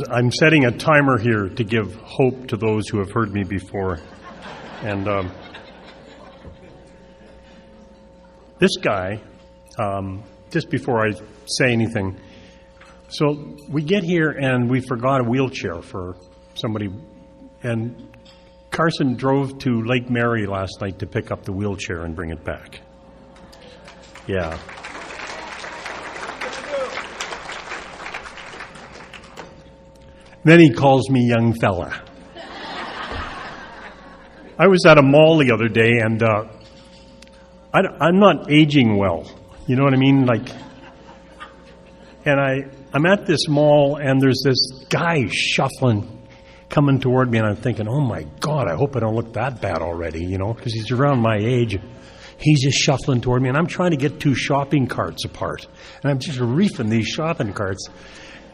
I'm setting a timer here to give hope to those who have heard me before. And this guy, just before I say anything, so we get here and we forgot a wheelchair for somebody, and Carson drove to Lake Mary last night to pick up the wheelchair and bring it back. Yeah. Then he calls me young fella. I was at a mall the other day, and I'm not aging well. You know what I mean? And I'm at this mall, and there's this guy shuffling, coming toward me, and I'm thinking, oh my God, I hope I don't look that bad already, because he's around my age. He's just shuffling toward me, and I'm trying to get two shopping carts apart. And I'm just reefing these shopping carts.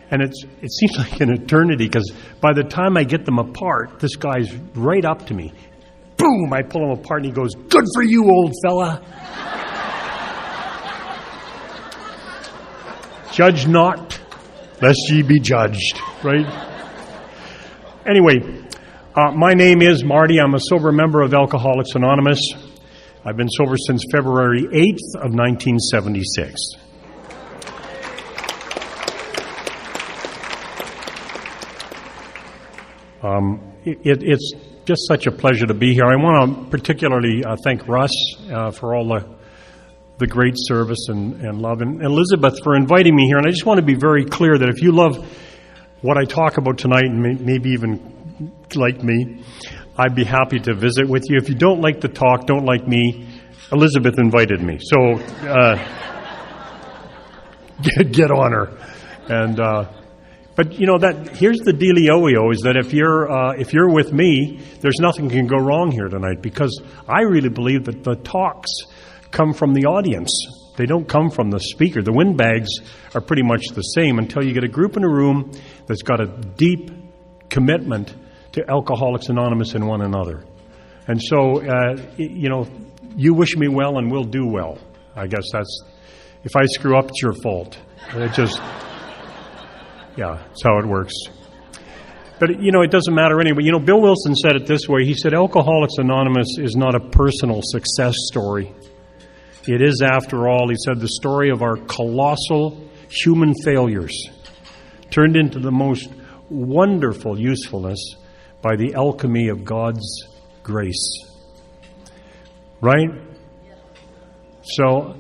And it seems like an eternity, because by the time I get them apart, this guy's right up to me. Boom! I pull him apart, and he goes, good for you, old fella. Judge not, lest ye be judged, right? Anyway, my name is Marty. I'm a sober member of Alcoholics Anonymous. I've been sober since February 8th of 1976. It's just such a pleasure to be here. I want to particularly thank Russ for all the great service and love, and Elizabeth for inviting me here. And I just want to be very clear that if you love what I talk about tonight, and maybe even like me, I'd be happy to visit with you. If you don't like the talk, don't like me, Elizabeth invited me. So get on her. And but here's the dealio is that if you're with me, there's nothing can go wrong here tonight, because I really believe that the talks come from the audience. They don't come from the speaker. The windbags are pretty much the same until you get a group in a room that's got a deep commitment to Alcoholics Anonymous and one another. And so, you wish me well and we'll do well. I guess if I screw up, it's your fault. That's how it works. But, it doesn't matter anyway. Bill Wilson said it this way. He said, Alcoholics Anonymous is not a personal success story. It is, after all, he said, the story of our colossal human failures turned into the most wonderful usefulness by the alchemy of God's grace. Right? So,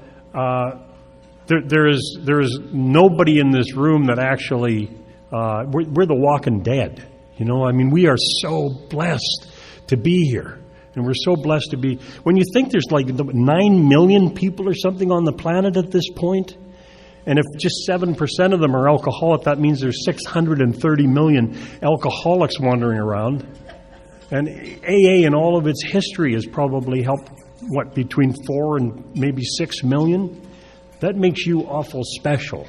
there is nobody in this room that actually, we're the walking dead. We are so blessed to be here. And we're so blessed to be. When you think there's like 9 million people or something on the planet at this point, and if just 7% of them are alcoholic, that means there's 630 million alcoholics wandering around. And AA in all of its history has probably helped, between 4 and maybe 6 million? That makes you awful special.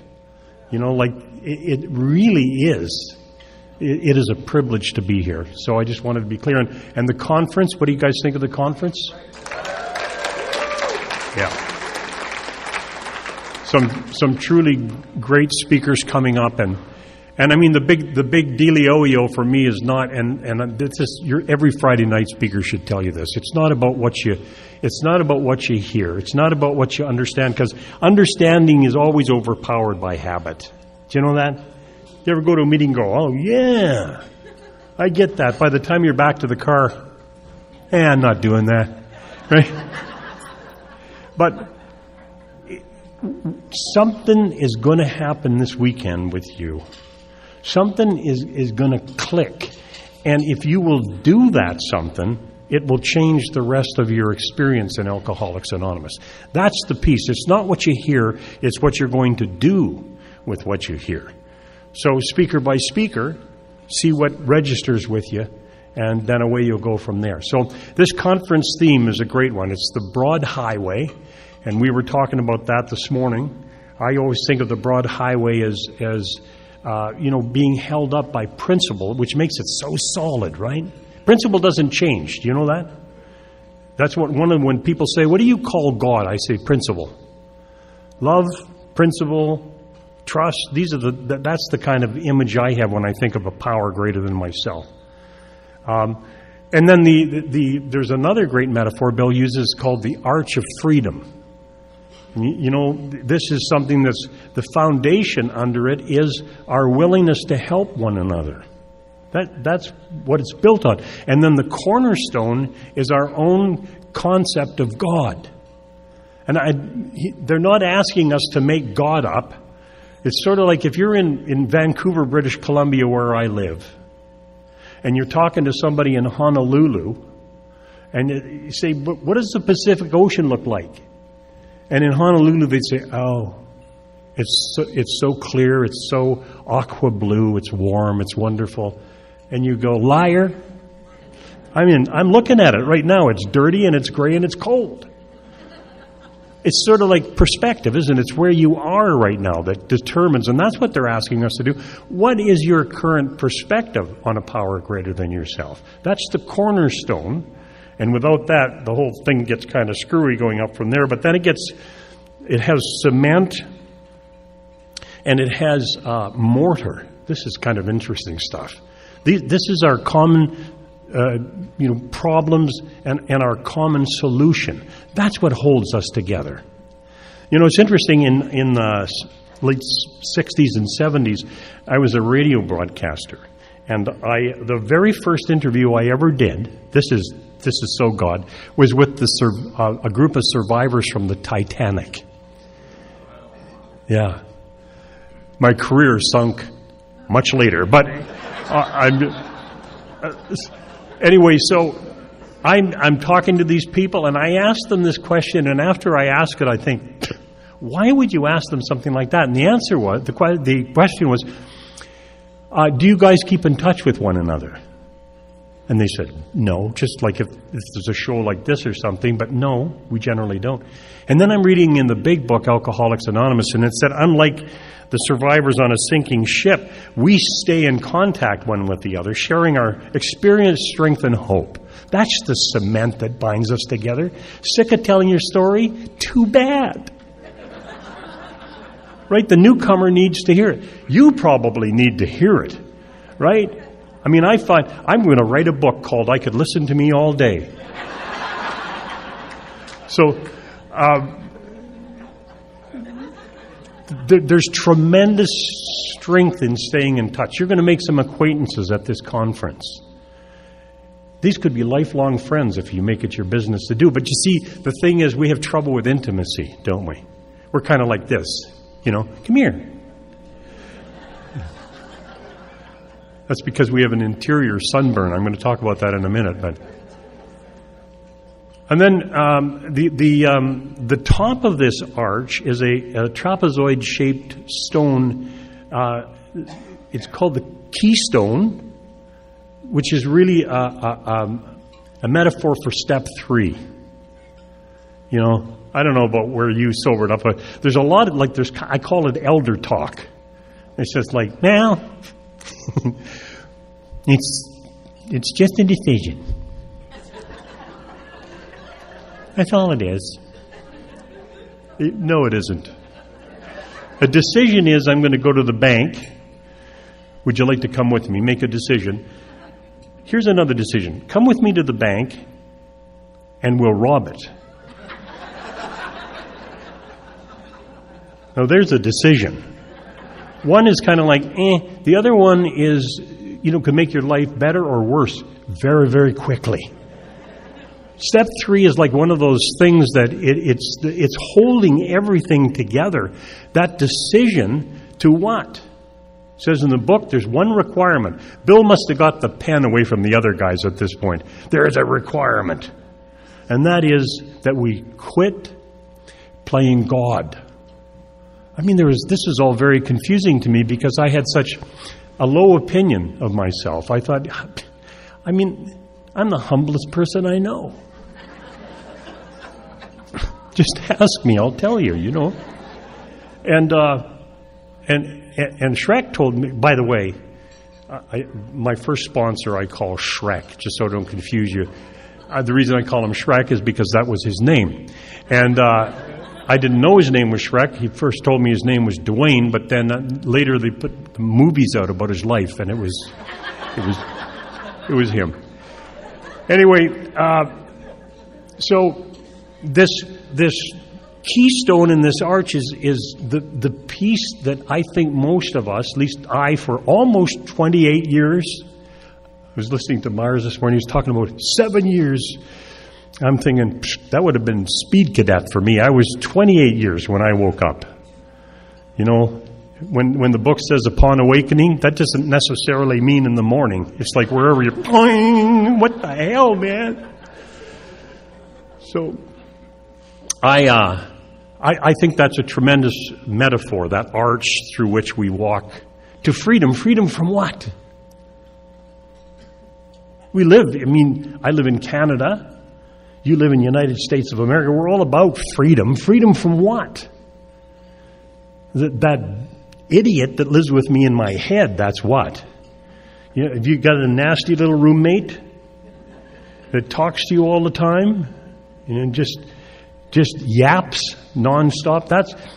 It really is. It is a privilege to be here. So I just wanted to be clear. And the conference, what do you guys think of the conference? Yeah. Some truly great speakers coming up. And the big dealio for me is not, and this is, every Friday night speaker should tell you this. It's not about what you hear. It's not about what you understand, because understanding is always overpowered by habit. Do you know that? You ever go to a meeting and go, oh, yeah, I get that. By the time you're back to the car, I'm not doing that. Right? But something is going to happen this weekend with you. Something is going to click. And if you will do that something, it will change the rest of your experience in Alcoholics Anonymous. That's the piece. It's not what you hear, it's what you're going to do with what you hear. So speaker by speaker, see what registers with you, and then away you'll go from there. So this conference theme is a great one. It's the broad highway, and we were talking about that this morning. I always think of the broad highway as being held up by principle, which makes it so solid, right? Principle doesn't change. Do you know that? That's when people say, what do you call God? I say principle. Love, principle, trust. That's the kind of image I have when I think of a power greater than myself. And then there's another great metaphor Bill uses called the arch of freedom. You know, this is something that's the foundation under it is our willingness to help one another. That's what it's built on. And then the cornerstone is our own concept of God. And they're not asking us to make God up. It's sort of like if you're in Vancouver, British Columbia, where I live, and you're talking to somebody in Honolulu, and you say, what does the Pacific Ocean look like? And in Honolulu, they'd say, oh, it's so clear, it's so aqua blue, it's warm, it's wonderful. And you go, liar. I mean, I'm looking at it right now. It's dirty and it's gray and it's cold. It's sort of like perspective, isn't it? It's where you are right now that determines, and that's what they're asking us to do. What is your current perspective on a power greater than yourself? That's the cornerstone. And without that, the whole thing gets kind of screwy going up from there. But then it has cement and it has mortar. This is kind of interesting stuff. This is our common problems and our common solution. That's what holds us together. You know, it's interesting, in the late 60s and 70s, I was a radio broadcaster. And the very first interview I ever did, this is so God, was with a group of survivors from the Titanic. Yeah. My career sunk much later, but anyway, so I'm talking to these people, and I asked them this question, and after I ask it, I think, why would you ask them something like that? And the answer was, the question was, do you guys keep in touch with one another? And they said, no, just like if there's a show like this or something, but no, we generally don't. And then I'm reading in the big book, Alcoholics Anonymous, and it said, unlike the survivors on a sinking ship, we stay in contact one with the other, sharing our experience, strength, and hope. That's the cement that binds us together. Sick of telling your story? Too bad. Right? The newcomer needs to hear it. You probably need to hear it. Right? I mean, I find I'm going to write a book called I Could Listen to Me All Day. So, there's tremendous strength in staying in touch. You're going to make some acquaintances at this conference. These could be lifelong friends if you make it your business to do. But you see, the thing is, we have trouble with intimacy, don't we? We're kind of like this, you know, come here. That's because we have an interior sunburn. I'm going to talk about that in a minute. And then the top of this arch is a trapezoid-shaped stone. It's called the keystone, which is really a metaphor for step 3. You know, I don't know about where you sobered up, but there's a lot of, I call it elder talk. It's just like, now, it's just a decision. That's all it is. No, it isn't. A decision is, I'm going to go to the bank. Would you like to come with me? Make a decision. Here's another decision. Come with me to the bank, and we'll rob it. Now, there's a decision. One is kind of like, The other one is, could make your life better or worse very, very quickly. Step 3 is like one of those things that it's holding everything together. That decision to what? It says in the book, there's one requirement. Bill must have got the pen away from the other guys at this point. There is a requirement. And that is that we quit playing God. I mean, this is all very confusing to me because I had such a low opinion of myself. I thought, I'm the humblest person I know. Just ask me, I'll tell you, And Shrek told me, by the way, my first sponsor I call Shrek, just so I don't confuse you. The reason I call him Shrek is because that was his name. And I didn't know his name was Shrek. He first told me his name was Dwayne, but then later they put the movies out about his life, and it was him. Anyway, so this keystone in this arch is the piece that I think most of us, at least I, for almost 28 years, I was listening to Myers this morning, he was talking about 7 years. I'm thinking, that would have been speed cadet for me. I was 28 years when I woke up. You know, when the book says upon awakening, that doesn't necessarily mean in the morning. It's like wherever you're, boing, what the hell, man? So, I think that's a tremendous metaphor, that arch through which we walk to freedom. Freedom from what? I live in Canada. You live in the United States of America. We're all about freedom. Freedom from what? That idiot that lives with me in my head, that's what? You know, have you got a nasty little roommate that talks to you all the time and just yaps nonstop?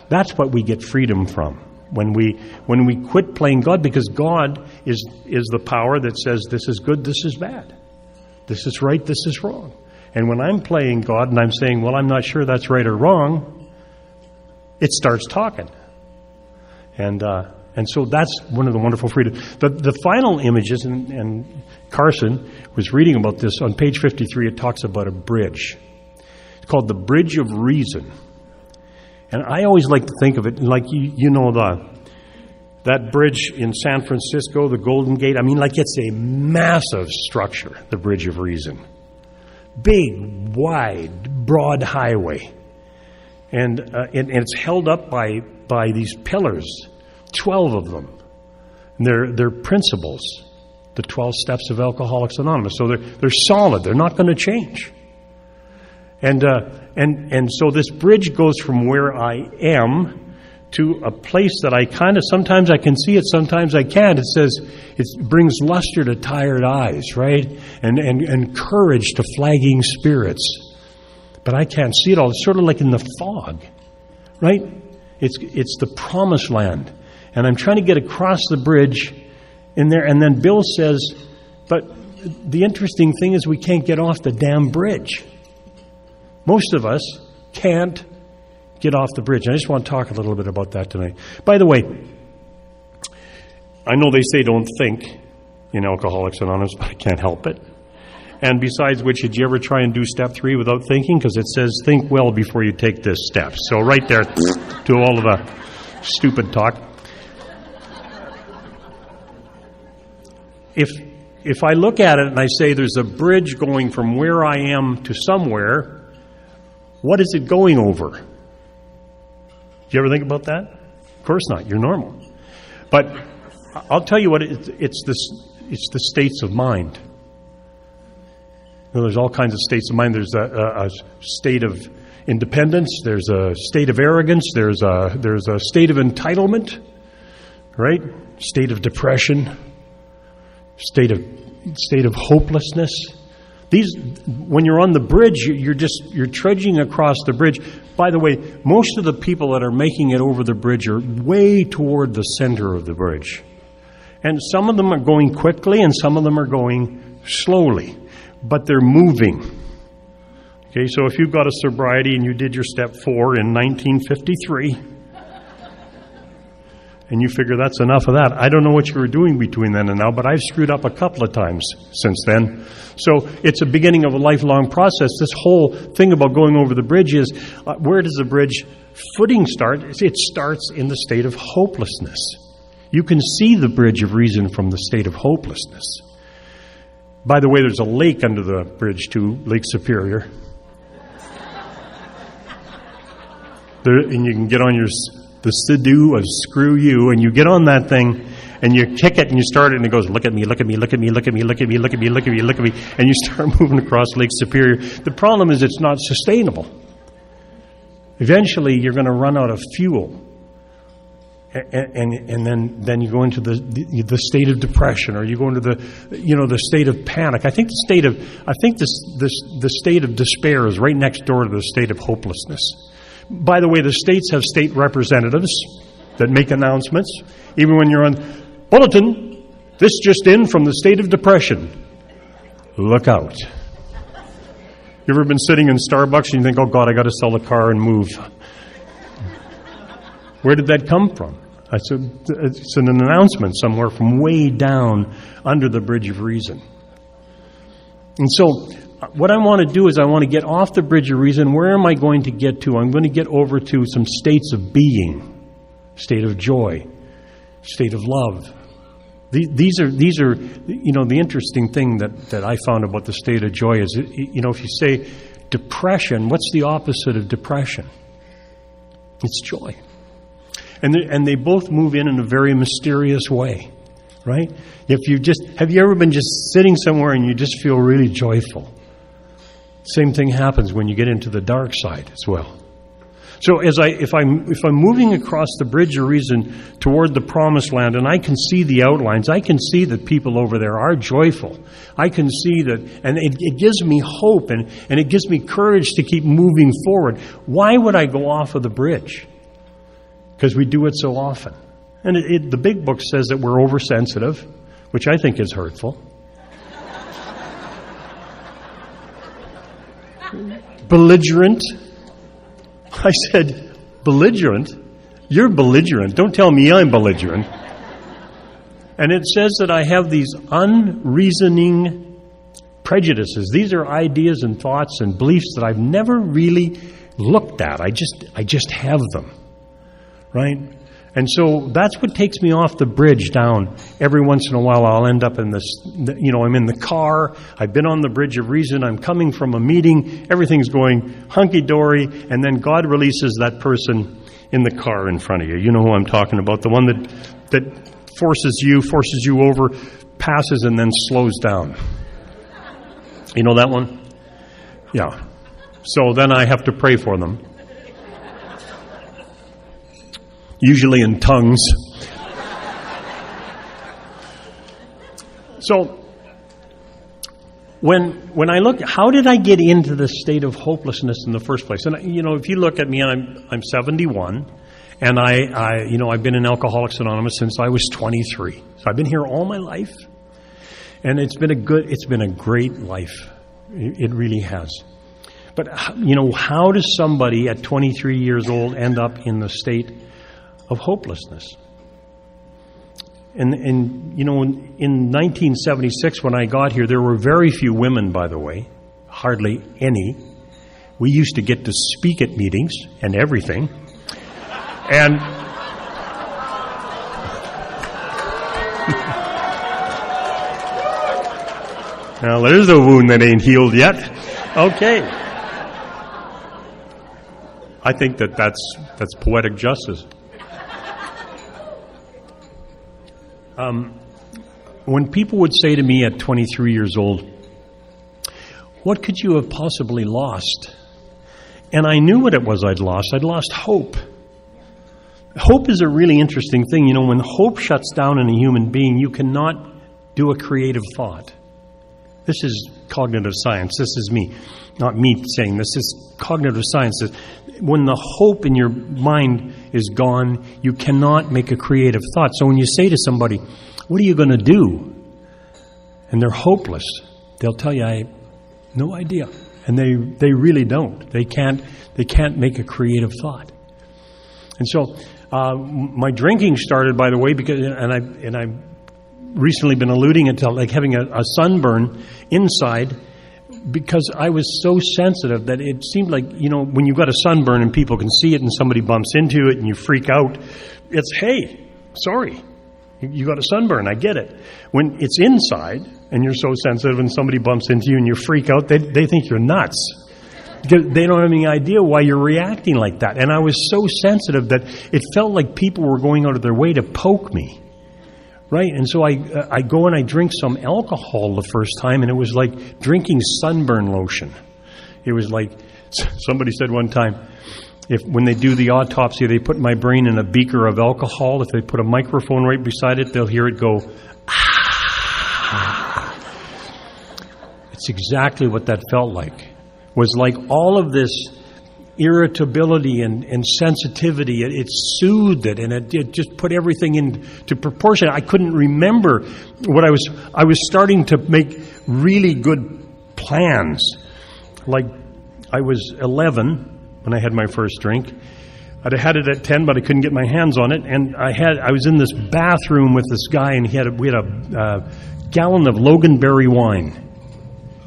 That's what we get freedom from when we quit playing God, because God is the power that says this is good, this is bad, this is right, this is wrong. And when I'm playing God and I'm saying, well, I'm not sure that's right or wrong, it starts talking. And so that's one of the wonderful freedoms. The final images, and Carson was reading about this, on page 53, it talks about a bridge. It's called the Bridge of Reason. And I always like to think of it like, you know, that bridge in San Francisco, the Golden Gate, like it's a massive structure, the Bridge of Reason. Big, wide, broad highway. And it's held up by these pillars, 12 of them. And they're principles, the 12 steps of Alcoholics Anonymous. So they're solid. They're not going to change. And so this bridge goes from where I am to a place that I sometimes I can see it, sometimes I can't. It says it brings luster to tired eyes, right? And courage to flagging spirits. But I can't see it all. It's sort of like in the fog, right? It's the promised land. And I'm trying to get across the bridge in there. And then Bill says, but the interesting thing is we can't get off the damn bridge. Most of us can't get off the bridge. I just want to talk a little bit about that tonight. By the way, I know they say don't think in Alcoholics Anonymous, but I can't help it. And besides which, did you ever try and do step 3 without thinking? Because it says think well before you take this step. So right there, to all of the stupid talk. If I look at it and I say there's a bridge going from where I am to somewhere, what is it going over? Do you ever think about that? Of course not. You're normal. But I'll tell you what, it's the states of mind. There's all kinds of states of mind. There's a state of independence. There's a state of arrogance. There's a state of entitlement, right? State of depression. State of hopelessness. When you're on the bridge, you're trudging across the bridge. By the way, most of the people that are making it over the bridge are way toward the center of the bridge. And some of them are going quickly and some of them are going slowly. But they're moving. Okay, so if you've got a sobriety and you did your step 4 in 1953, and you figure that's enough of that. I don't know what you were doing between then and now, but I've screwed up a couple of times since then. So it's a beginning of a lifelong process. This whole thing about going over the bridge is, where does the bridge footing start? It starts in the state of hopelessness. You can see the Bridge of Reason from the state of hopelessness. By the way, there's a lake under the bridge too, Lake Superior. And you can get on the Sidhu of screw you, and you get on that thing, and you kick it, and you start it, and it goes, look at me, look at me, look at me, look at me, look at me, look at me, look at me, look at me, and you start moving across Lake Superior. The problem is it's not sustainable. Eventually, you're going to run out of fuel. And then you go into the state of depression, or you go into the state of panic. I think the state of despair is right next door to the state of hopelessness. By the way, the states have state representatives that make announcements. Even when you're on bulletin, this just in from the state of depression. Look out. You ever been sitting in Starbucks and you think, oh God, I got to sell the car and move? Where did that come from? It's an announcement somewhere from way down under the bridge of reason. And so what I want to do is I want to get off the bridge of reason. Where am I going to get to? I'm going to get over to some states of being, state of joy, state of love. These are the interesting thing that I found about the state of joy is, if you say depression, what's the opposite of depression? It's joy. And they both move in a very mysterious way, right? Have you ever been just sitting somewhere and you just feel really joyful? Same thing happens when you get into the dark side as well. So if I'm moving across the bridge of reason toward the promised land, and I can see the outlines, I can see that people over there are joyful. I can see that, and it gives me hope, and it gives me courage to keep moving forward. Why would I go off of the bridge? Because we do it so often. And the big book says that we're oversensitive, which I think is hurtful. Belligerent. I said, belligerent? You're belligerent. Don't tell me I'm belligerent. And it says that I have these unreasoning prejudices. These are ideas and thoughts and beliefs that I've never really looked at. I just have them. Right? And so that's what takes me off the bridge down. Every once in a while I'll end up in this, I'm in the car, I've been on the bridge of reason, I'm coming from a meeting, everything's going hunky-dory, and then God releases that person in the car in front of you. You know who I'm talking about, the one that forces you over, passes, and then slows down. You know that one? Yeah. So then I have to pray for them. Usually in tongues. So, when I look, how did I get into this state of hopelessness in the first place? And if you look at me, I'm 71, and I've been in Alcoholics Anonymous since I was 23. So I've been here all my life, and it's been a great life. It really has. But how does somebody at 23 years old end up in the state of hopelessness? And in 1976 when I got here, there were very few women, by the way, hardly any. We used to get to speak at meetings and everything. And now there's a wound that ain't healed yet. Okay. I think that's poetic justice. When people would say to me at 23 years old, what could you have possibly lost? And I knew what it was I'd lost. I'd lost hope. Hope is a really interesting thing. When hope shuts down in a human being, you cannot do a creative thought. This is cognitive science. This is me. Not me saying this. This is cognitive science. When the hope in your mind is gone, you cannot make a creative thought. So when you say to somebody, what are you going to do? And they're hopeless, they'll tell you, I have no idea. And they really don't. They can't make a creative thought. And so my drinking started, by the way, because I've recently been alluding it to like having a sunburn inside, because I was so sensitive that it seemed like, when you've got a sunburn and people can see it and somebody bumps into it and you freak out, it's, hey, sorry, you got a sunburn, I get it. When it's inside and you're so sensitive and somebody bumps into you and you freak out, they think you're nuts. They don't have any idea why you're reacting like that. And I was so sensitive that it felt like people were going out of their way to poke me. Right? And so I go and I drink some alcohol the first time, and it was like drinking sunburn lotion. It was like, somebody said one time, when they do the autopsy, they put my brain in a beaker of alcohol. If they put a microphone right beside it, they'll hear it go, ah. It's exactly what that felt like. Was like all of this irritability and sensitivity. It soothed it, and it just put everything into proportion. I couldn't remember what I was starting to make really good plans. Like, I was 11 when I had my first drink. I'd had it at 10, but I couldn't get my hands on it. And I was in this bathroom with this guy, and we had a gallon of Loganberry wine.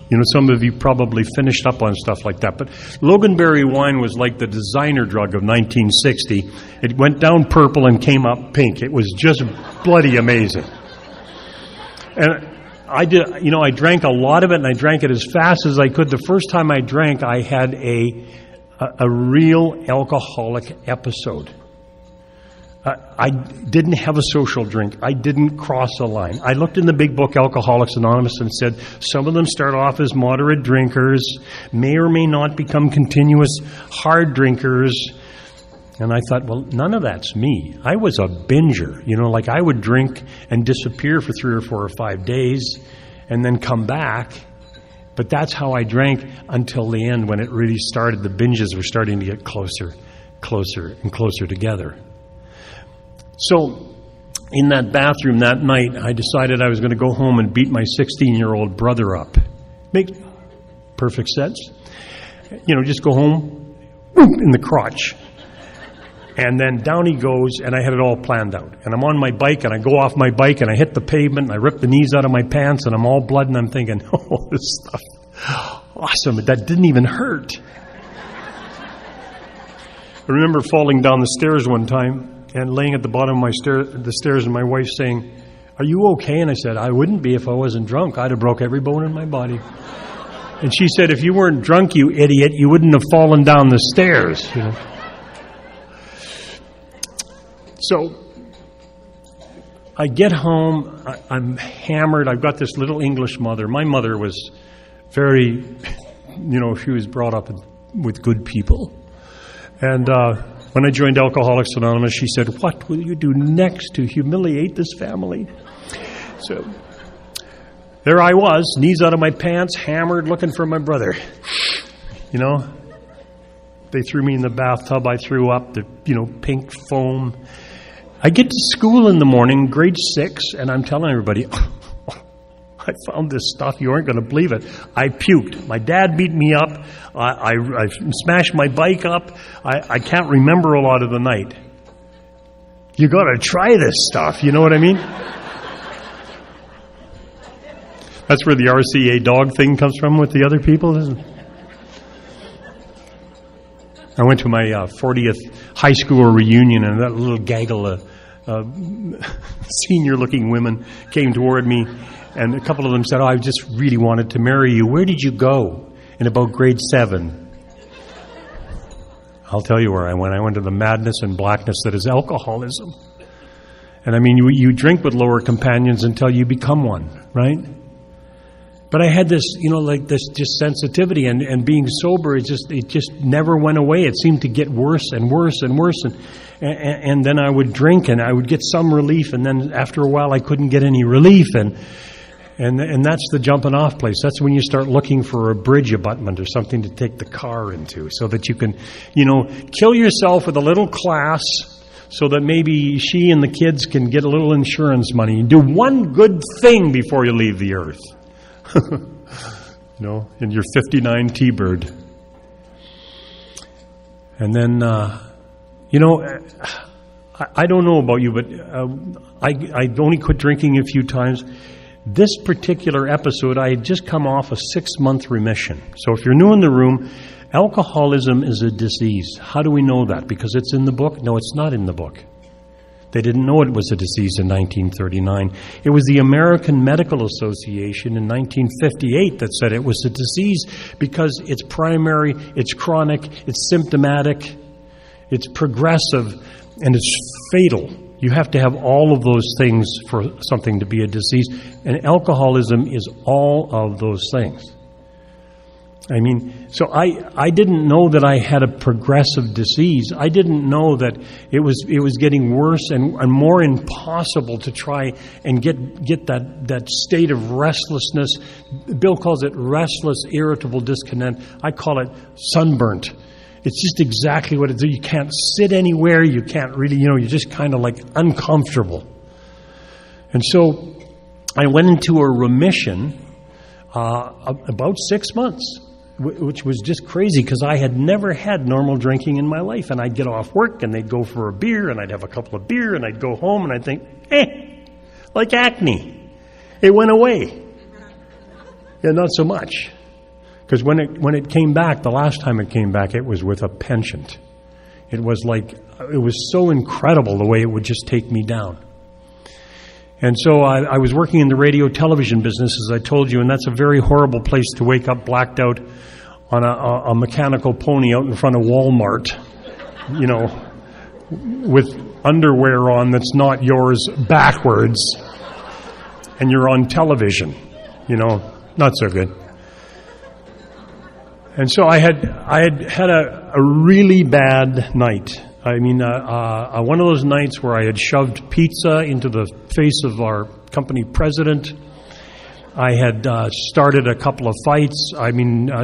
You know, some of you probably finished up on stuff like that. But Loganberry wine was like the designer drug of 1960. It went down purple and came up pink. It was just bloody amazing. And I drank a lot of it, and I drank it as fast as I could. The first time I drank, I had a real alcoholic episode. I didn't have a social drink. I didn't cross a line. I looked in the big book, Alcoholics Anonymous, and said, some of them start off as moderate drinkers, may or may not become continuous hard drinkers. And I thought, well, none of that's me. I was a binger. You know, like I would drink and disappear for 3 or 4 or 5 days and then come back. But that's how I drank until the end, when it really started. The binges were starting to get closer, and closer together. So in that bathroom that night, I decided I was going to go home and beat my 16-year-old brother up. Makes perfect sense. You know, just go home, in the crotch. And then down he goes, and I had it all planned out. And I'm on my bike, and I go off my bike, and I hit the pavement, and I rip the knees out of my pants, and I'm all blood, and I'm thinking, oh, this stuff, awesome. That didn't even hurt. I remember falling down the stairs one time, and laying at the bottom of the stairs, and my wife saying, are you okay? And I said, I wouldn't be if I wasn't drunk. I'd have broke every bone in my body. And she said, if you weren't drunk, you idiot, you wouldn't have fallen down the stairs. You know? So I get home, I'm hammered. I've got this little English mother. My mother was very, she was brought up with good people. And when I joined Alcoholics Anonymous, she said, what will you do next to humiliate this family? So there I was, knees out of my pants, hammered, looking for my brother. You know, they threw me in the bathtub. I threw up the, pink foam. I get to school in the morning, grade 6, and I'm telling everybody, I found this stuff. You aren't going to believe it. I puked. My dad beat me up. I smashed my bike up. I can't remember a lot of the night. You got to try this stuff. You know what I mean? That's where the RCA dog thing comes from with the other people, isn't it? I went to my 40th high school reunion, and that little gaggle of senior-looking women came toward me, and a couple of them said, I just really wanted to marry you. Where did you go? In about grade 7. I'll tell you where I went. I went to the madness and blackness that is alcoholism. And I mean, you drink with lower companions until you become one, right? But I had this, this just sensitivity, and being sober, it just never went away. It seemed to get worse and worse and worse. And then I would drink, and I would get some relief, and then after a while I couldn't get any relief. And that's the jumping off place. That's when you start looking for a bridge abutment or something to take the car into, so that you can, kill yourself with a little class, so that maybe she and the kids can get a little insurance money. Do one good thing before you leave the earth. In your 59 T-Bird. And then, I don't know about you, but I only quit drinking a few times. This particular episode, I had just come off a 6-month remission. So if you're new in the room, alcoholism is a disease. How do we know that? Because it's in the book? No, it's not in the book. They didn't know it was a disease in 1939. It was the American Medical Association in 1958 that said it was a disease because it's primary, it's chronic, it's symptomatic, it's progressive, and it's fatal. You have to have all of those things for something to be a disease. And alcoholism is all of those things. I mean, so I didn't know that I had a progressive disease. I didn't know that it was getting worse and more impossible to try and get that state of restlessness. Bill calls it restless, irritable discontent. I call it sunburnt. It's just exactly what it is. You can't sit anywhere. You can't really, you're just kind of like uncomfortable. And so I went into a remission about 6 months, which was just crazy because I had never had normal drinking in my life. And I'd get off work and they'd go for a beer and I'd have a couple of beer and I'd go home and I'd think, like acne. It went away. Yeah, not so much. Because when it came back, the last time it came back, it was with a penchant. It was so incredible the way it would just take me down. And so I was working in the radio television business, as I told you, and that's a very horrible place to wake up blacked out on a mechanical pony out in front of Walmart, with underwear on that's not yours backwards, and you're on television, not so good. And so I had a really bad night. I mean, one of those nights where I had shoved pizza into the face of our company president. I had started a couple of fights.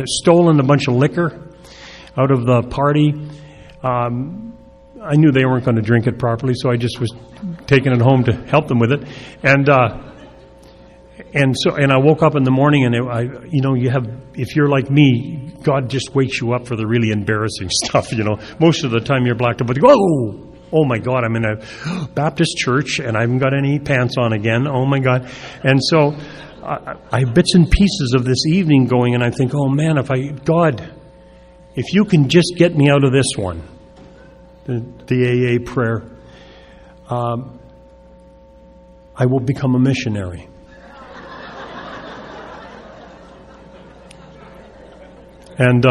Stolen a bunch of liquor out of the party. I knew they weren't going to drink it properly, so I just was taking it home to help them with it. And I woke up in the morning, and if you're like me, God just wakes you up for the really embarrassing stuff. Most of the time you're blacked out, but you go, oh my God, I'm in a Baptist church and I haven't got any pants on again. Oh my God! And so I have bits and pieces of this evening going, and I think, oh man, God, if you can just get me out of this one, the AA prayer, I will become a missionary. And do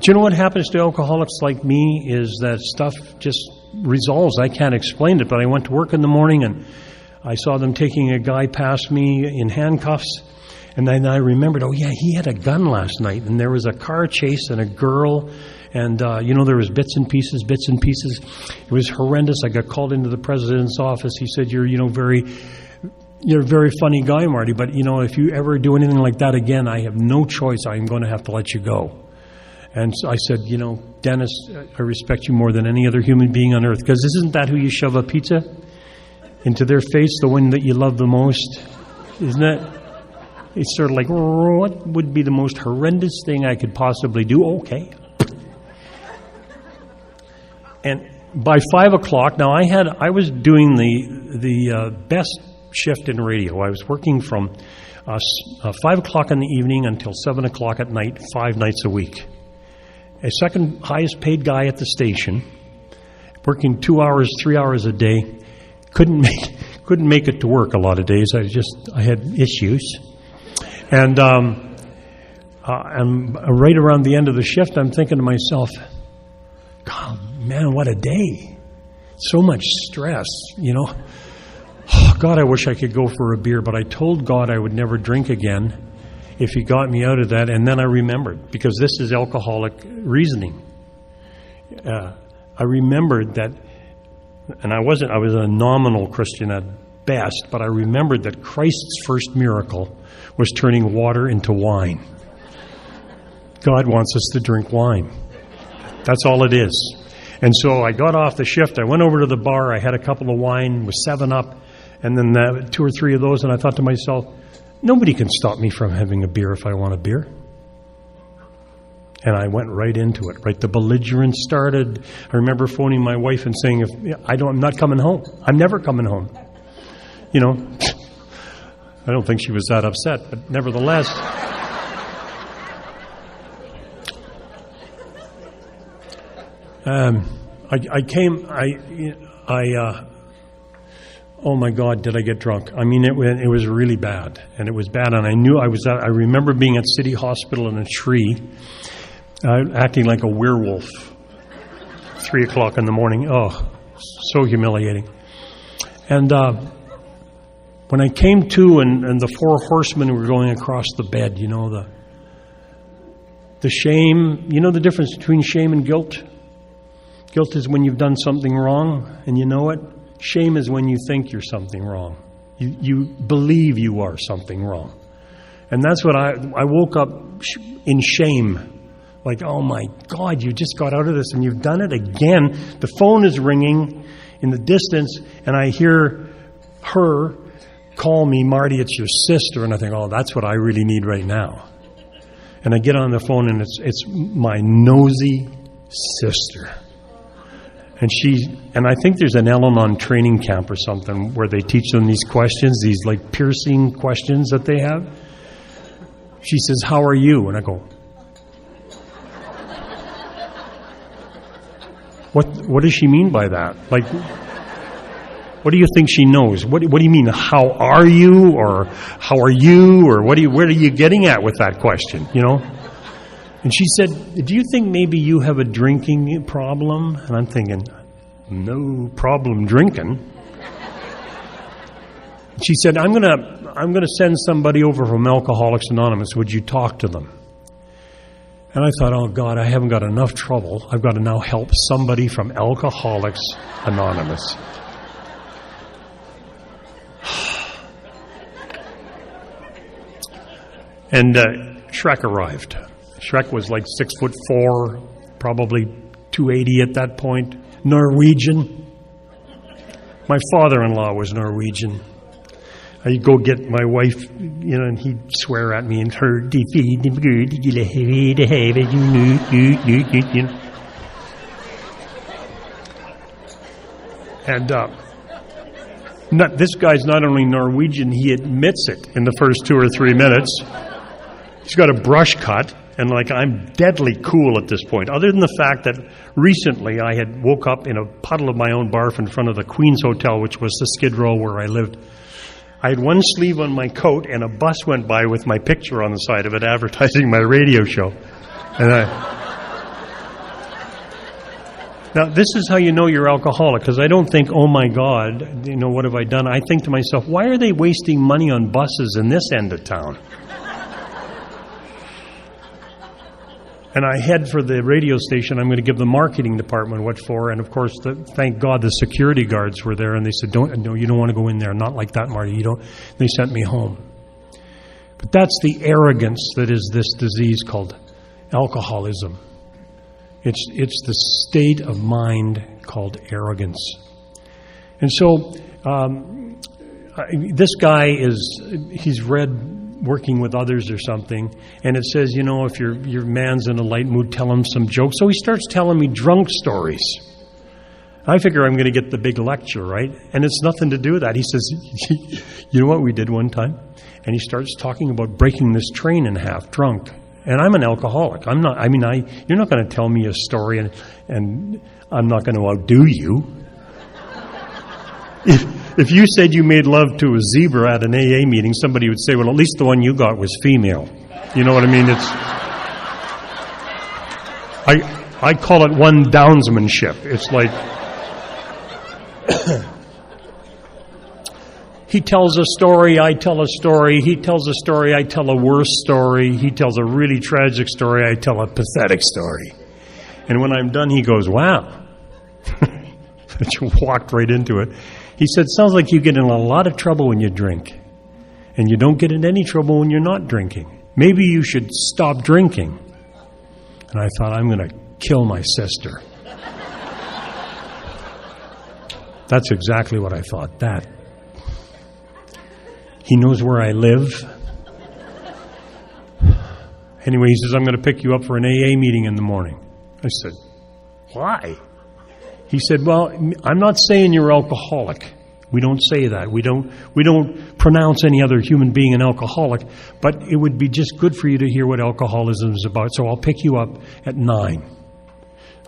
you know what happens to alcoholics like me is that stuff just resolves. I can't explain it, but I went to work in the morning and I saw them taking a guy past me in handcuffs. And then I remembered, oh yeah, he had a gun last night. And there was a car chase and a girl. And, there was bits and pieces. It was horrendous. I got called into the president's office. He said, you're a very funny guy, Marty, but, if you ever do anything like that again, I have no choice. I'm going to have to let you go. And so I said, Dennis, I respect you more than any other human being on earth, because isn't that who you shove a pizza into their face, the one that you love the most? Isn't it? It's sort of like, what would be the most horrendous thing I could possibly do? Okay. And by 5 o'clock, now I was doing the best shift in radio. I was working from 5 o'clock in the evening until 7 o'clock at night, 5 nights a week. A second highest paid guy at the station, working 2 hours, 3 hours a day. Couldn't make it to work a lot of days. I had issues. And right around the end of the shift, I'm thinking to myself, God, man, what a day. So much stress, Oh, God, I wish I could go for a beer, but I told God I would never drink again if He got me out of that. And then I remembered, because this is alcoholic reasoning. I remembered that, and I was a nominal Christian at best, but I remembered that Christ's first miracle was turning water into wine. God wants us to drink wine. That's all it is. And so I got off the shift. I went over to the bar. I had a couple of wine with 7-Up. And then 2 or 3 of those, and I thought to myself, nobody can stop me from having a beer if I want a beer. And I went right into it, right? The belligerence started. I remember phoning my wife and saying, I'm not coming home. I'm never coming home. I don't think she was that upset, but nevertheless. Oh my God, did I get drunk? I mean, it was really bad, and it was bad, and I remember being at City Hospital in a tree, acting like a werewolf, 3 o'clock in the morning. Oh, so humiliating. And when I came to, and the 4 horsemen were going across the bed, the shame, the difference between shame and guilt? Guilt is when you've done something wrong, and you know it. Shame is when you think you're something wrong. You believe you are something wrong. And that's what I woke up in shame Like, oh my God, you just got out of this and you've done it again. The phone is ringing in the distance, and I hear her call me, Marty, it's your sister. And I think, oh, that's what I really need right now. And I get on the phone, and it's my nosy sister. And I think there's an Al-Anon training camp or something where they teach them these questions, these like piercing questions that they have. She says, how are you? And I go, what does she mean by that? Like, what do you think she knows? What do you mean, how are you? Or how are you? Or where are you getting at with that question, you know? And she said, do you think maybe you have a drinking problem? And I'm thinking, no problem drinking. She said, I'm gonna send somebody over from Alcoholics Anonymous. Would you talk to them? And I thought, oh God, I haven't got enough trouble. I've got to now help somebody from Alcoholics Anonymous. And Shrek arrived. Shrek was like 6'4", probably 280 at that point. Norwegian. My father-in-law was Norwegian. I'd go get my wife, you know, and he'd swear at me and her. And this guy's not only Norwegian, he admits it in the first 2 or 3 minutes. He's got a brush cut, and like I'm deadly cool at this point, other than the fact that recently I had woke up in a puddle of my own barf in front of the Queen's Hotel, which was the Skid Row where I lived. I had one sleeve on my coat, and a bus went by with my picture on the side of it advertising my radio show. And now, this is how you know you're alcoholic, because I don't think, oh my God, you know, what have I done? I think to myself, why are they wasting money on buses in this end of town? And I head for the radio station. I'm going to give the marketing department what for. And of course, thank God the security guards were there. And they said, no, you don't want to go in there. Not like that, Marty. They sent me home. But that's the arrogance that is this disease called alcoholism. It's the state of mind called arrogance. And so this guy he's read Working with Others or something, and it says, you know, if your man's in a light mood, tell him some jokes. So he starts telling me drunk stories. I figure I'm going to get the big lecture, right? And it's nothing to do with that. He says, you know what we did one time? And he starts talking about breaking this train in half, drunk. And I'm an alcoholic. You're not going to tell me a story and I'm not going to outdo you. If you said you made love to a zebra at an AA meeting, somebody would say, well, at least the one you got was female. You know what I mean? I call it one downsmanship. It's like he tells a story, I tell a story. He tells a story, I tell a worse story. He tells a really tragic story, I tell a pathetic story. And when I'm done, he goes, wow. You walked right into it. He said, sounds like you get in a lot of trouble when you drink. And you don't get in any trouble when you're not drinking. Maybe you should stop drinking. And I thought, I'm going to kill my sister. That's exactly what I thought. He knows where I live. Anyway, he says, I'm going to pick you up for an AA meeting in the morning. I said, why? He said, well, I'm not saying you're alcoholic. We don't say that. We don't pronounce any other human being an alcoholic, but it would be just good for you to hear what alcoholism is about. So I'll pick you up at 9.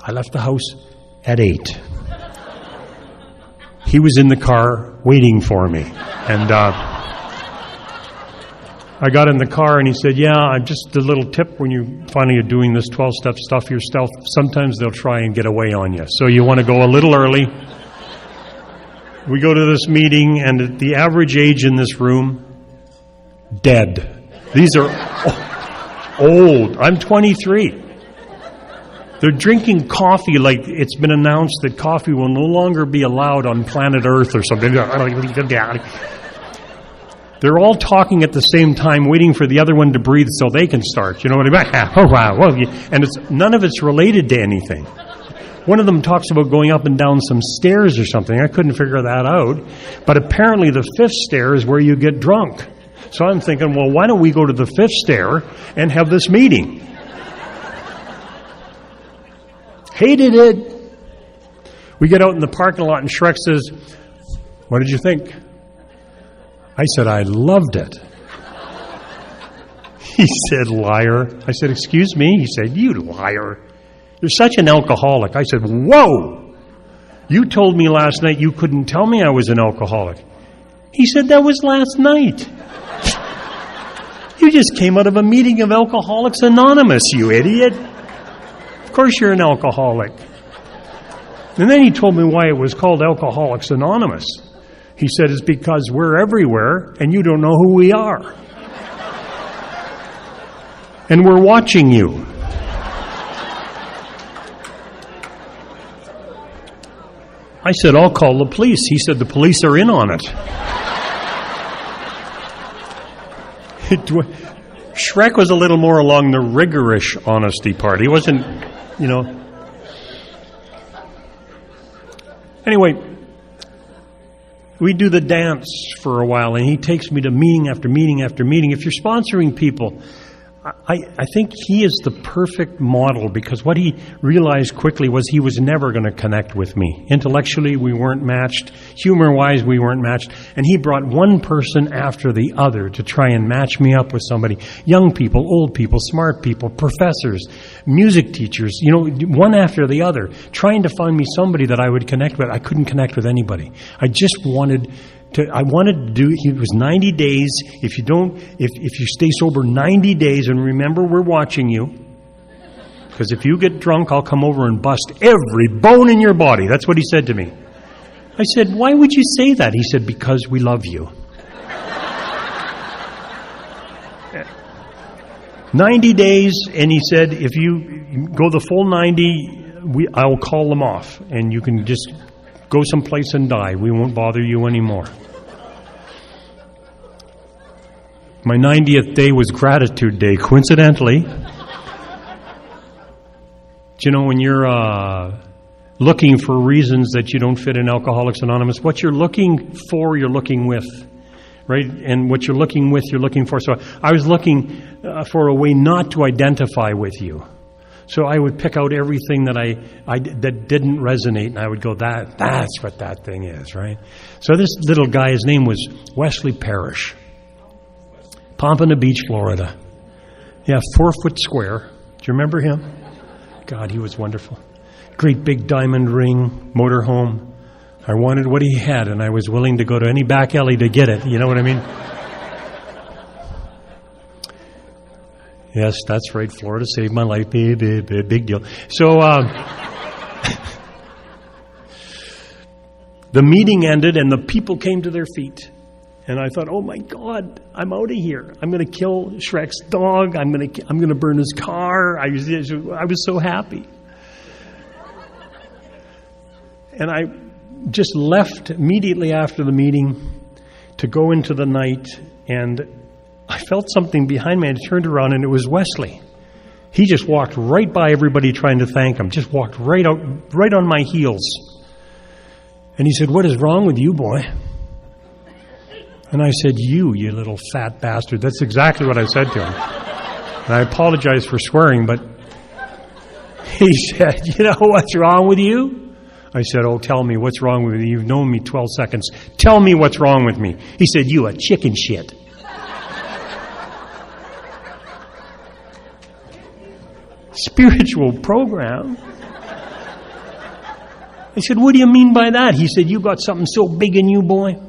I left the house at 8. He was in the car waiting for me. And I got in the car and he said, yeah, just a little tip when you finally are doing this 12-step stuff yourself, sometimes they'll try and get away on you. So you want to go a little early. We go to this meeting, and the average age in this room, dead. These are old. I'm 23. They're drinking coffee like it's been announced that coffee will no longer be allowed on planet Earth or something. They're all talking at the same time, waiting for the other one to breathe so they can start. You know what I mean? Oh, wow. Well, and none of it's related to anything. One of them talks about going up and down some stairs or something. I couldn't figure that out. But apparently the fifth stair is where you get drunk. So I'm thinking, well, why don't we go to the fifth stair and have this meeting? Hated it. We get out in the parking lot and Shrek says, "What did you think?" I said, "I loved it." He said, "Liar." I said, "Excuse me?" He said, "You liar. You're such an alcoholic." I said, "Whoa! You told me last night you couldn't tell me I was an alcoholic." He said, "That was last night. You just came out of a meeting of Alcoholics Anonymous, you idiot. Of course you're an alcoholic." And then he told me why it was called Alcoholics Anonymous. He said, "It's because we're everywhere and you don't know who we are. And we're watching you." I said, "I'll call the police." He said, "The police are in on it." Shrek was a little more along the rigorous honesty part. He wasn't, Anyway, we do the dance for a while, and he takes me to meeting after meeting after meeting. If you're sponsoring people, I think he is the perfect model, because what he realized quickly was he was never going to connect with me. Intellectually, we weren't matched. Humor-wise, we weren't matched. And he brought one person after the other to try and match me up with somebody. Young people, old people, smart people, professors, music teachers, one after the other, trying to find me somebody that I would connect with. I couldn't connect with anybody. I wanted to do, it was 90 days. If you stay sober 90 days, and remember, we're watching you, because if you get drunk, I'll come over and bust every bone in your body. That's what he said to me. I said, "Why would you say that?" He said, "Because we love you." 90 days, and he said, if you go the full 90, I'll call them off, and you can just go someplace and die. We won't bother you anymore. My 90th day was Gratitude Day, coincidentally. Do you know, when you're looking for reasons that you don't fit in Alcoholics Anonymous, what you're looking for, you're looking with, right? And what you're looking with, you're looking for. So I was looking for a way not to identify with you. So I would pick out everything that that didn't resonate, and I would go, that's what that thing is, right? So this little guy, his name was Wesley Parrish. Pompano Beach, Florida. Yeah, 4 foot square. Do you remember him? God, he was wonderful. Great big diamond ring, motorhome. I wanted what he had, and I was willing to go to any back alley to get it. You know what I mean? Yes, that's right. Florida saved my life. Big deal. So the meeting ended, and the people came to their feet. And I thought, oh my God, I'm out of here. I'm going to kill Shrek's dog. I'm going to burn his car. I was so happy. And I just left immediately after the meeting to go into the night, and I felt something behind me. I turned around, and it was Wesley. He just walked right by everybody trying to thank him. Just walked right on my heels. And he said, "What is wrong with you, boy?" And I said, you little fat bastard." That's exactly what I said to him. And I apologize for swearing, but he said, "You know what's wrong with you?" I said, "Oh, tell me what's wrong with me. You've known me 12 seconds. Tell me what's wrong with me." He said, "You a chicken shit." Spiritual program. I said, "What do you mean by that?" He said, "You got something so big in you, boy.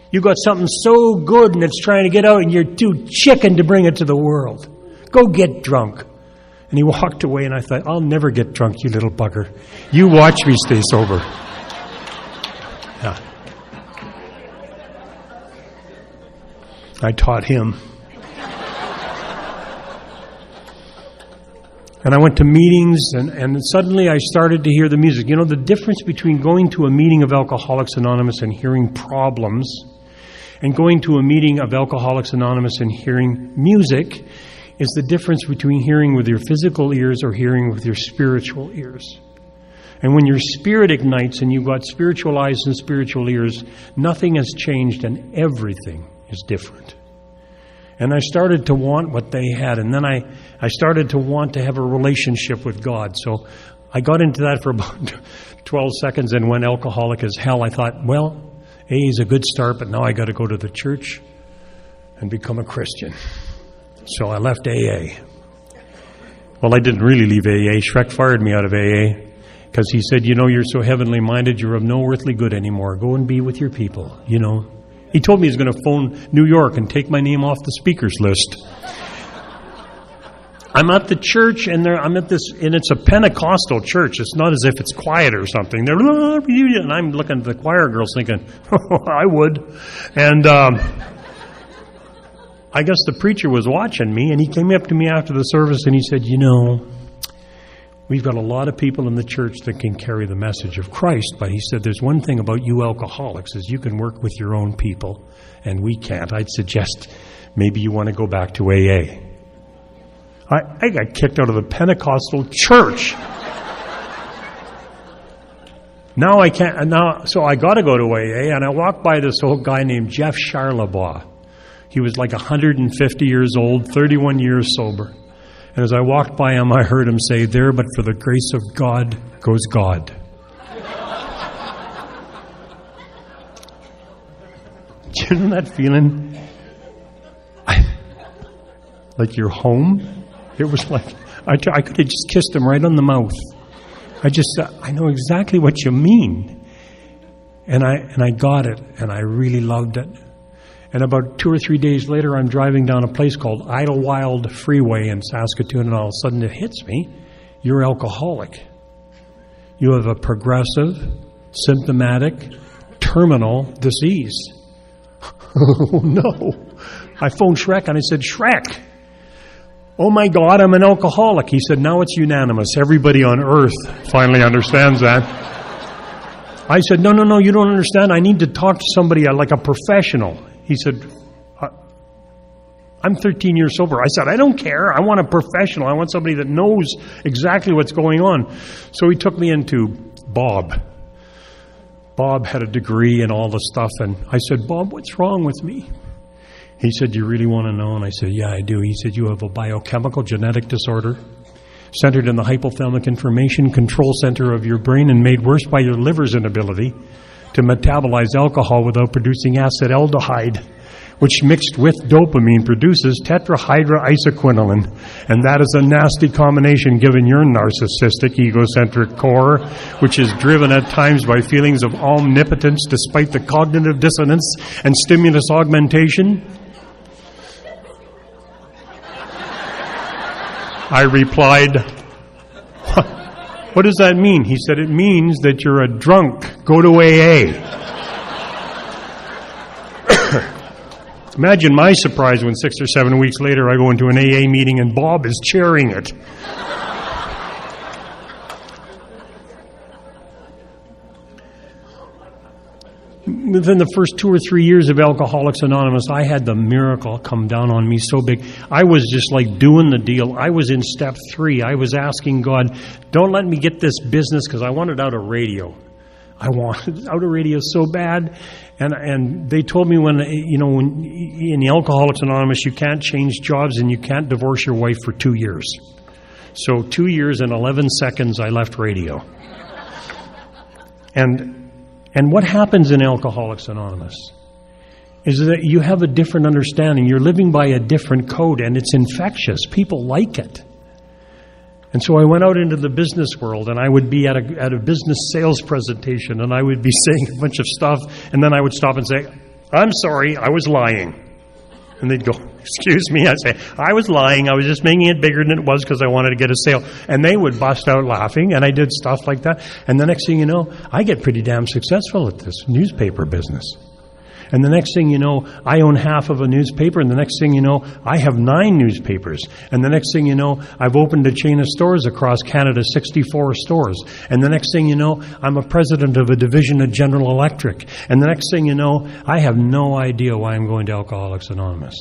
You got something so good, and it's trying to get out, and you're too chicken to bring it to the world. Go get drunk." And he walked away, and I thought, I'll never get drunk, you little bugger. You watch me stay sober. Yeah. I taught him. And I went to meetings, and suddenly I started to hear the music. You know, the difference between going to a meeting of Alcoholics Anonymous and hearing problems And going to a meeting of Alcoholics Anonymous and hearing music is the difference between hearing with your physical ears or hearing with your spiritual ears. And when your spirit ignites and you've got spiritual eyes and spiritual ears, nothing has changed and everything is different. And I started to want what they had. And then I started to want to have a relationship with God. So I got into that for about 12 seconds and went alcoholic as hell. I thought, well, AA is a good start, but now I got to go to the church and become a Christian. So I left AA. Well, I didn't really leave AA. Shrek fired me out of AA because he said, you're so heavenly minded, you're of no earthly good anymore. Go and be with your people, He told me he's going to phone New York and take my name off the speakers list. I'm at the church, and it's a Pentecostal church. It's not as if it's quiet or something. And I'm looking at the choir girls thinking, I would. And I guess the preacher was watching me, and he came up to me after the service, and he said, we've got a lot of people in the church that can carry the message of Christ, but he said, there's one thing about you alcoholics, is you can work with your own people, and we can't. I'd suggest maybe you want to go back to AA. I got kicked out of the Pentecostal church. Now I can't. So I got to go to AA, and I walked by this old guy named Jeff Charlebois. He was like 150 years old, 31 years sober. And as I walked by him, I heard him say, "There, but for the grace of God goes God." Do you know that feeling? Like you're home? It was like, I could have just kissed him right on the mouth. I know exactly what you mean. And I got it, and I really loved it. And about 2 or 3 days later, I'm driving down a place called Idlewild Freeway in Saskatoon, and all of a sudden it hits me. You're alcoholic. You have a progressive, symptomatic, terminal disease. Oh, no. I phoned Shrek, and I said, "Shrek, oh my God, I'm an alcoholic." He said, "Now it's unanimous. Everybody on earth finally understands that." I said, No, you don't understand. I need to talk to somebody like a professional. He said, "I'm 13 years sober." I said, "I don't care. I want a professional. I want somebody that knows exactly what's going on." So he took me into Bob. Bob had a degree and all the stuff. And I said, "Bob, what's wrong with me?" He said, "You really want to know?" And I said, "Yeah, I do." He said, "You have a biochemical genetic disorder centered in the hypothalamic information control center of your brain and made worse by your liver's inability to metabolize alcohol without producing acetaldehyde, which mixed with dopamine produces tetrahydroisoquinoline. And that is a nasty combination given your narcissistic, egocentric core, which is driven at times by feelings of omnipotence despite the cognitive dissonance and stimulus augmentation." I replied, "What does that mean?" He said, "It means that you're a drunk. Go to AA." Imagine my surprise when 6 or 7 weeks later I go into an AA meeting and Bob is chairing it. Within the first 2 or 3 years of Alcoholics Anonymous, I had the miracle come down on me so big. I was just like doing the deal. I was in step 3. I was asking God, don't let me get this business, because I wanted out of radio. I wanted out of radio so bad. And they told me when in the Alcoholics Anonymous, you can't change jobs and you can't divorce your wife for 2 years. So 2 years and 11 seconds, I left radio. And what happens in Alcoholics Anonymous is that you have a different understanding. You're living by a different code, and it's infectious. People like it. And so I went out into the business world, and I would be at a business sales presentation, and I would be saying a bunch of stuff, and then I would stop and say, "I'm sorry, I was lying." And they'd go, "Excuse me." I'd say, "I was lying. I was just making it bigger than it was because I wanted to get a sale." And they would bust out laughing, and I did stuff like that. And the next thing you know, I get pretty damn successful at this newspaper business. And the next thing you know, I own half of a newspaper, and the next thing you know, I have 9 newspapers. And the next thing you know, I've opened a chain of stores across Canada, 64 stores. And the next thing you know, I'm a president of a division of General Electric. And the next thing you know, I have no idea why I'm going to Alcoholics Anonymous.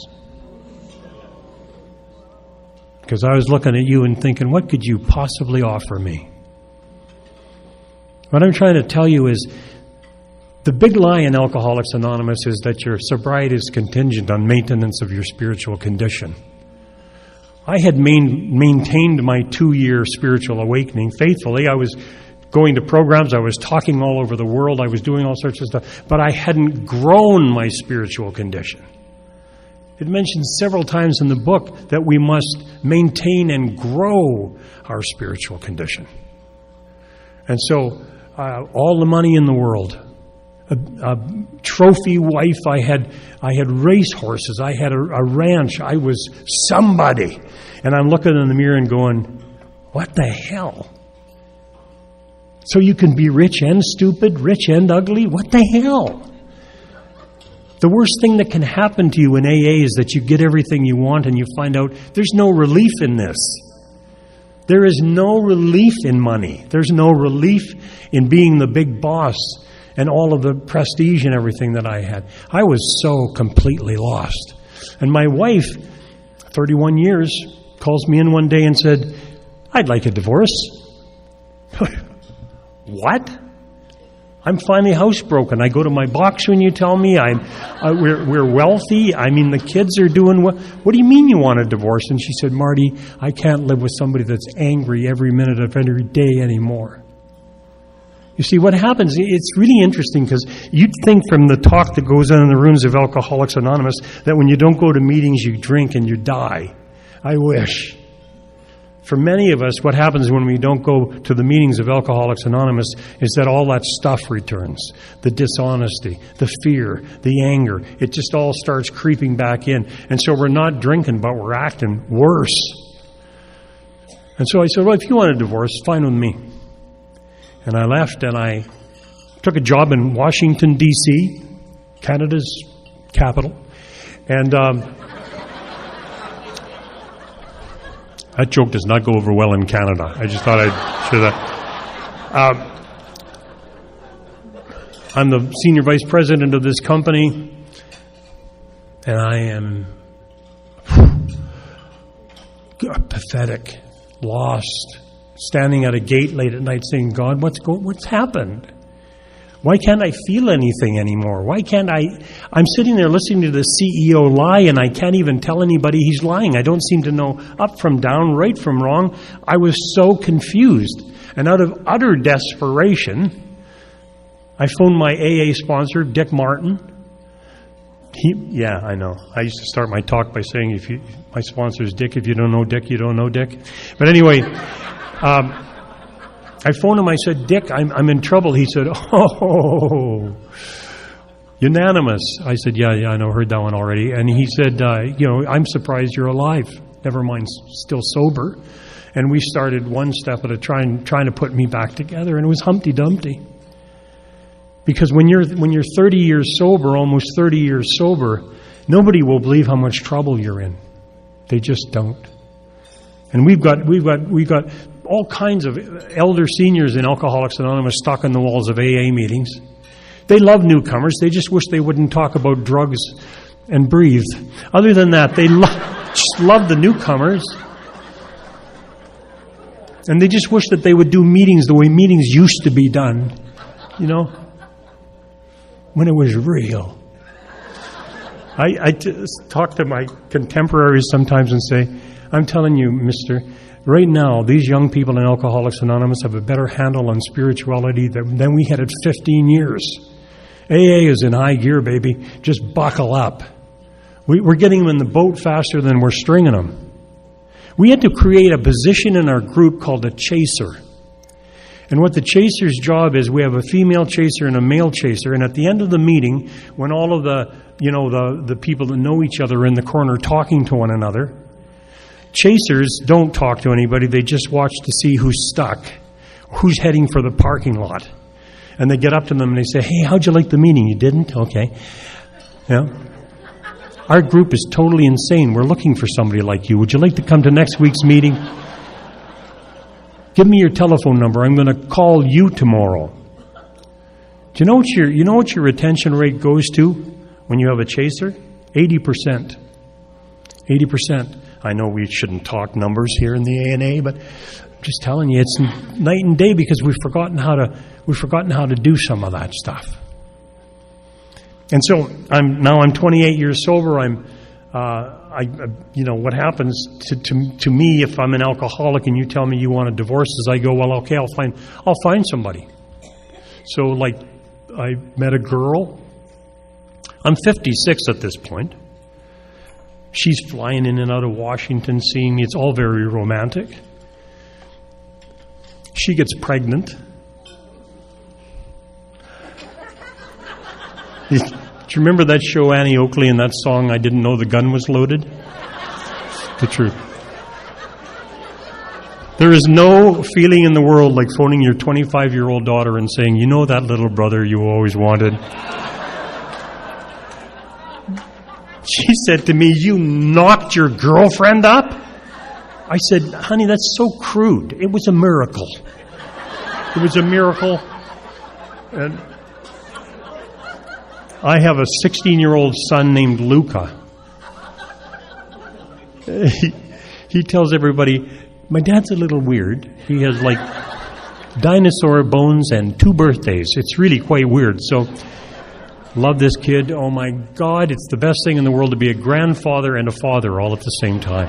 Because I was looking at you and thinking, what could you possibly offer me? What I'm trying to tell you is, the big lie in Alcoholics Anonymous is that your sobriety is contingent on maintenance of your spiritual condition. I had maintained my 2-year spiritual awakening faithfully. I was going to programs, I was talking all over the world, I was doing all sorts of stuff, but I hadn't grown my spiritual condition. It mentions several times in the book that we must maintain and grow our spiritual condition. And so, all the money in the world, a trophy wife, I had race horses, I had a ranch, I was somebody. And I'm looking in the mirror and going, what the hell? So you can be rich and stupid, rich and ugly? What the hell? The worst thing that can happen to you in AA is that you get everything you want and you find out there's no relief in this. There is no relief in money. There's no relief in being the big boss and all of the prestige and everything that I had. I was so completely lost. And my wife, 31 years, calls me in one day and said, I'd like a divorce. What? I'm finally housebroken. I go to my box when you tell me we're wealthy. I mean, the kids are doing well. What do you mean you want a divorce? And she said, Marty, I can't live with somebody that's angry every minute of every day anymore. You see, what happens, it's really interesting because you'd think from the talk that goes on in the rooms of Alcoholics Anonymous that when you don't go to meetings, you drink and you die. I wish. For many of us, what happens when we don't go to the meetings of Alcoholics Anonymous is that all that stuff returns. The dishonesty, the fear, the anger. It just all starts creeping back in. And so we're not drinking, but we're acting worse. And so I said, well, if you want a divorce, fine with me. And I left and I took a job in Washington, D.C., Canada's capital. And that joke does not go over well in Canada. I just thought I'd share that. I'm the senior vice president of this company, and I am pathetic, lost, standing at a gate late at night saying, God, what's happened? Why can't I feel anything anymore? Why can't I'm sitting there listening to the CEO lie, and I can't even tell anybody he's lying. I don't seem to know up from down, right from wrong. I was so confused. And out of utter desperation, I phoned my AA sponsor, Dick Martin. Yeah, I know. I used to start my talk by saying, my sponsor is Dick. If you don't know Dick, you don't know Dick. But anyway, I phoned him. I said, Dick, I'm in trouble. He said, oh, unanimous. I said, yeah, I know, heard that one already. And he said, I'm surprised you're alive. Never mind, still sober. And we started one step at a time, trying to put me back together. And it was Humpty Dumpty. Because when you're 30 years sober, almost 30 years sober, nobody will believe how much trouble you're in. They just don't. And we've got all kinds of elder seniors in Alcoholics Anonymous stuck in the walls of AA meetings. They love newcomers. They just wish they wouldn't talk about drugs and breathe. Other than that, they just love the newcomers. And they just wish that they would do meetings the way meetings used to be done. You know? When it was real. I talk to my contemporaries sometimes and say, I'm telling you, mister, right now, these young people in Alcoholics Anonymous have a better handle on spirituality than we had at 15 years. AA is in high gear, baby. Just buckle up. We're getting them in the boat faster than we're stringing them. We had to create a position in our group called a chaser. And what the chaser's job is, we have a female chaser and a male chaser. And at the end of the meeting, when all of the people that know each other are in the corner talking to one another, chasers don't talk to anybody. They just watch to see who's stuck, who's heading for the parking lot. And they get up to them and they say, hey, how'd you like the meeting? You didn't? Okay. Yeah? Our group is totally insane. We're looking for somebody like you. Would you like to come to next week's meeting? Give me your telephone number. I'm going to call you tomorrow. Do you know what your retention rate goes to when you have a chaser? 80%. 80%. I know we shouldn't talk numbers here in the A&A, but I'm just telling you, it's night and day because we've forgotten how to do some of that stuff. And so I'm 28 years sober. What happens to me if I'm an alcoholic and you tell me you want a divorce is I go, well, okay, I'll find somebody. So like I met a girl. I'm 56 at this point. She's flying in and out of Washington seeing me. It's all very romantic. She gets pregnant. Do you remember that show, Annie Oakley, and that song, I Didn't Know the Gun Was Loaded? The truth. There is no feeling in the world like phoning your 25-year-old daughter and saying, you know that little brother you always wanted? She said to me, you knocked your girlfriend up? I said, honey, that's so crude. It was a miracle. It was a miracle. And I have a 16-year-old son named Luca. He tells everybody, my dad's a little weird. He has like dinosaur bones and 2 birthdays. It's really quite weird. So, love this kid. Oh my God, it's the best thing in the world to be a grandfather and a father all at the same time.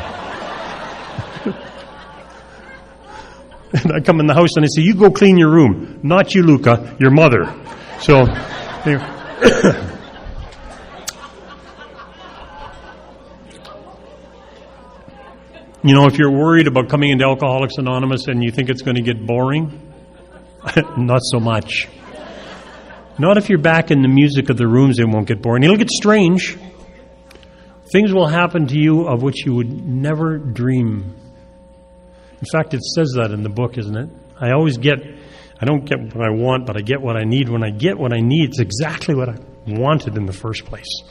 And I come in the house and I say, you go clean your room. Not you, Luca, your mother. So, anyway. You know, if you're worried about coming into Alcoholics Anonymous and you think it's going to get boring, not so much. Not if you're back in the music of the rooms, it won't get boring. It'll get strange. Things will happen to you of which you would never dream. In fact, it says that in the book, isn't it? I don't get what I want, but I get what I need. When I get what I need, it's exactly what I wanted in the first place.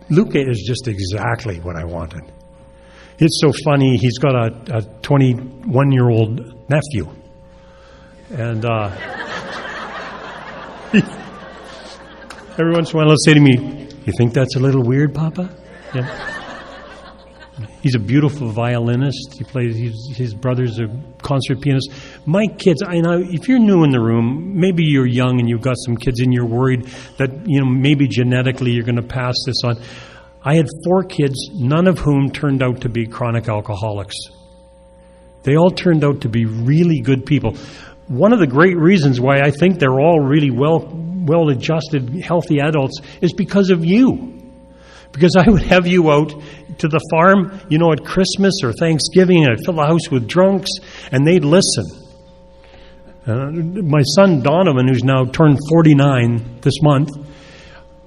Luca is just exactly what I wanted. It's so funny, he's got a 21-year-old nephew. And every once in a while he'll say to me, you think that's a little weird, Papa? Yeah. He's a beautiful violinist. He plays. His brother's a concert pianist. My kids, if you're new in the room, maybe you're young and you've got some kids and you're worried that maybe genetically you're going to pass this on. I had 4 kids, none of whom turned out to be chronic alcoholics. They all turned out to be really good people. One of the great reasons why I think they're all really well-adjusted, healthy adults is because of you. Because I would have you out to the farm, at Christmas or Thanksgiving, and I'd fill the house with drunks, and they'd listen. My son Donovan, who's now turned 49 this month,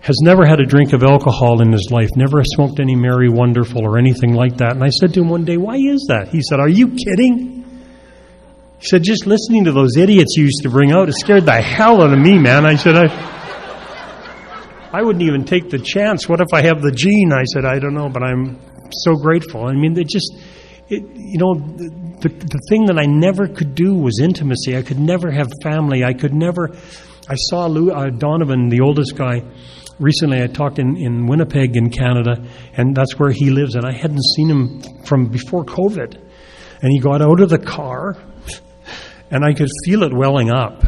has never had a drink of alcohol in his life, never smoked any Mary Wonderful or anything like that. And I said to him one day, why is that? He said, are you kidding? He said, just listening to those idiots you used to bring out, it scared the hell out of me, man. I said, I wouldn't even take the chance. What if I have the gene? I said, I don't know, but I'm so grateful. I mean, the thing that I never could do was intimacy. I could never have family. I saw Donovan, the oldest guy, recently. I talked in Winnipeg in Canada, and that's where he lives, and I hadn't seen him from before COVID. And he got out of the car, and I could feel it welling up.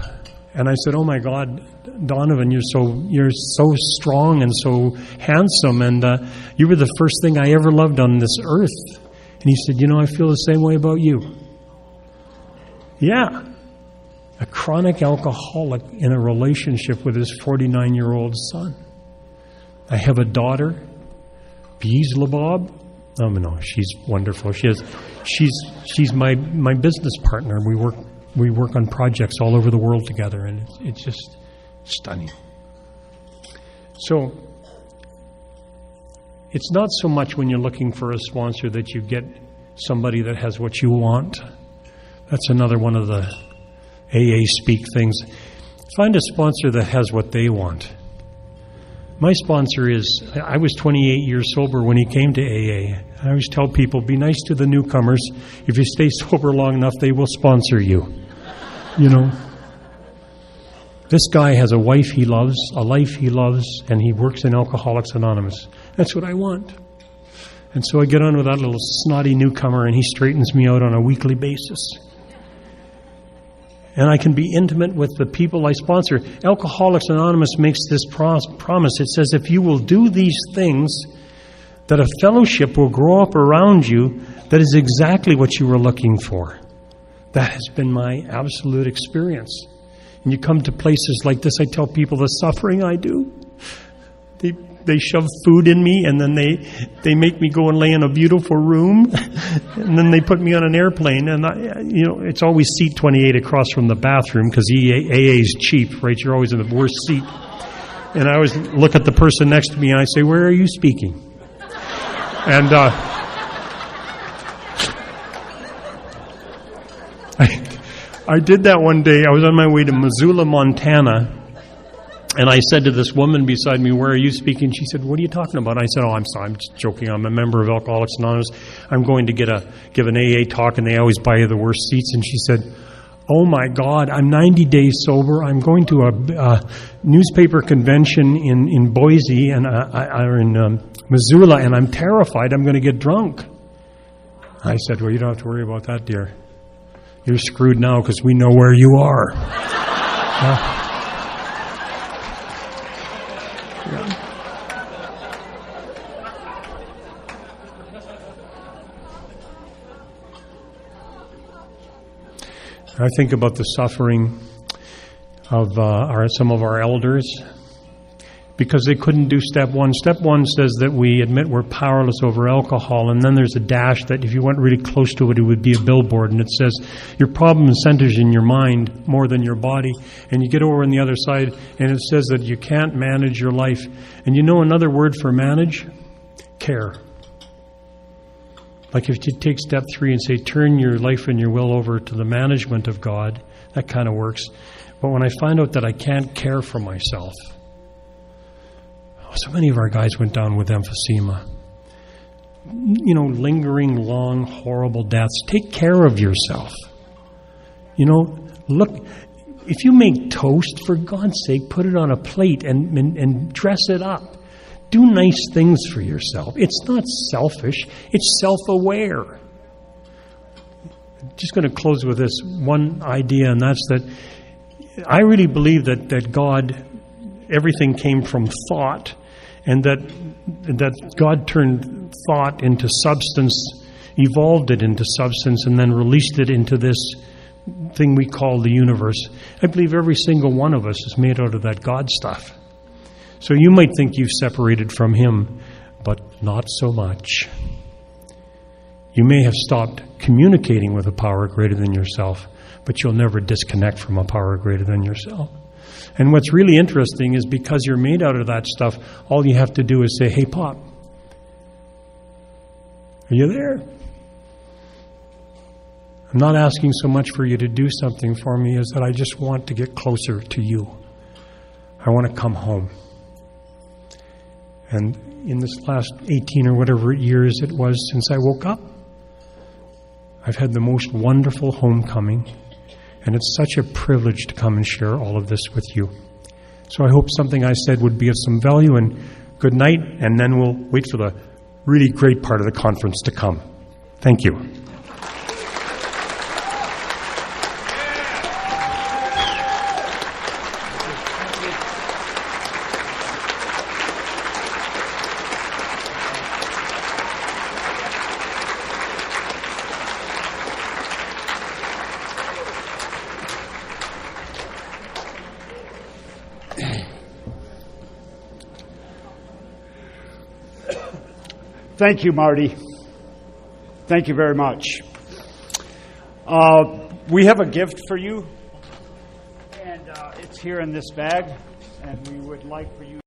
And I said, oh my God, Donovan, you're so strong and so handsome, and you were the first thing I ever loved on this earth. And he said, I feel the same way about you. Yeah. A chronic alcoholic in a relationship with his 49-year-old son. I have a daughter, Beeslabob. Oh no, she's wonderful. She's my business partner. We work on projects all over the world together, and it's just stunning. So it's not so much when you're looking for a sponsor that you get somebody that has what you want. That's another one of the AA speak things. Find a sponsor that has what they want. My sponsor is, I was 28 years sober when he came to AA. I always tell people, be nice to the newcomers. If you stay sober long enough, they will sponsor you. You know. This guy has a wife he loves, a life he loves, and he works in Alcoholics Anonymous. That's what I want. And so I get on with that little snotty newcomer, and he straightens me out on a weekly basis. And I can be intimate with the people I sponsor. Alcoholics Anonymous makes this promise. It says, if you will do these things, that a fellowship will grow up around you that is exactly what you were looking for. That has been my absolute experience. And you come to places like this, I tell people the suffering I do. They shove food in me, and then they make me go and lay in a beautiful room, and then they put me on an airplane, and it's always seat 28 across from the bathroom because AA is cheap, right? You're always in the worst seat. And I always look at the person next to me and I say, "Where are you speaking?" And I did that one day. I was on my way to Missoula, Montana. And I said to this woman beside me, "Where are you speaking?" She said, "What are you talking about?" I said, "Oh, I'm sorry, I'm just joking. I'm a member of Alcoholics Anonymous. I'm going to give an AA talk, and they always buy you the worst seats." And she said, "Oh my God, I'm 90 days sober. I'm going to a newspaper convention in Boise and in Missoula, and I'm terrified I'm going to get drunk." I said, "Well, you don't have to worry about that, dear. You're screwed now because we know where you are." I think about the suffering of some of our elders because they couldn't do step one. Step one says that we admit we're powerless over alcohol, and then there's a dash that if you went really close to it, it would be a billboard, and it says your problem centers in your mind more than your body, and you get over on the other side, and it says that you can't manage your life. And you know another word for manage? Care. Like if you take step 3 and say, turn your life and your will over to the management of God, that kind of works. But when I find out that I can't care for myself, so many of our guys went down with emphysema. Lingering, long, horrible deaths. Take care of yourself. Look, if you make toast, for God's sake, put it on a plate and dress it up. Do nice things for yourself. It's not selfish. It's self-aware. I'm just going to close with this one idea, and that's that I really believe that God, everything came from thought, and that God turned thought into substance, evolved it into substance, and then released it into this thing we call the universe. I believe every single one of us is made out of that God stuff. So you might think you've separated from Him, but not so much. You may have stopped communicating with a power greater than yourself, but you'll never disconnect from a power greater than yourself. And what's really interesting is because you're made out of that stuff, all you have to do is say, "Hey, Pop, are you there? I'm not asking so much for you to do something for me as that I just want to get closer to you. I want to come home." And in this last 18 or whatever years it was since I woke up, I've had the most wonderful homecoming, and it's such a privilege to come and share all of this with you. So I hope something I said would be of some value, and good night, and then we'll wait for the really great part of the conference to come. Thank you. Thank you, Marty. Thank you very much. We have a gift for you, and it's here in this bag, and we would like for you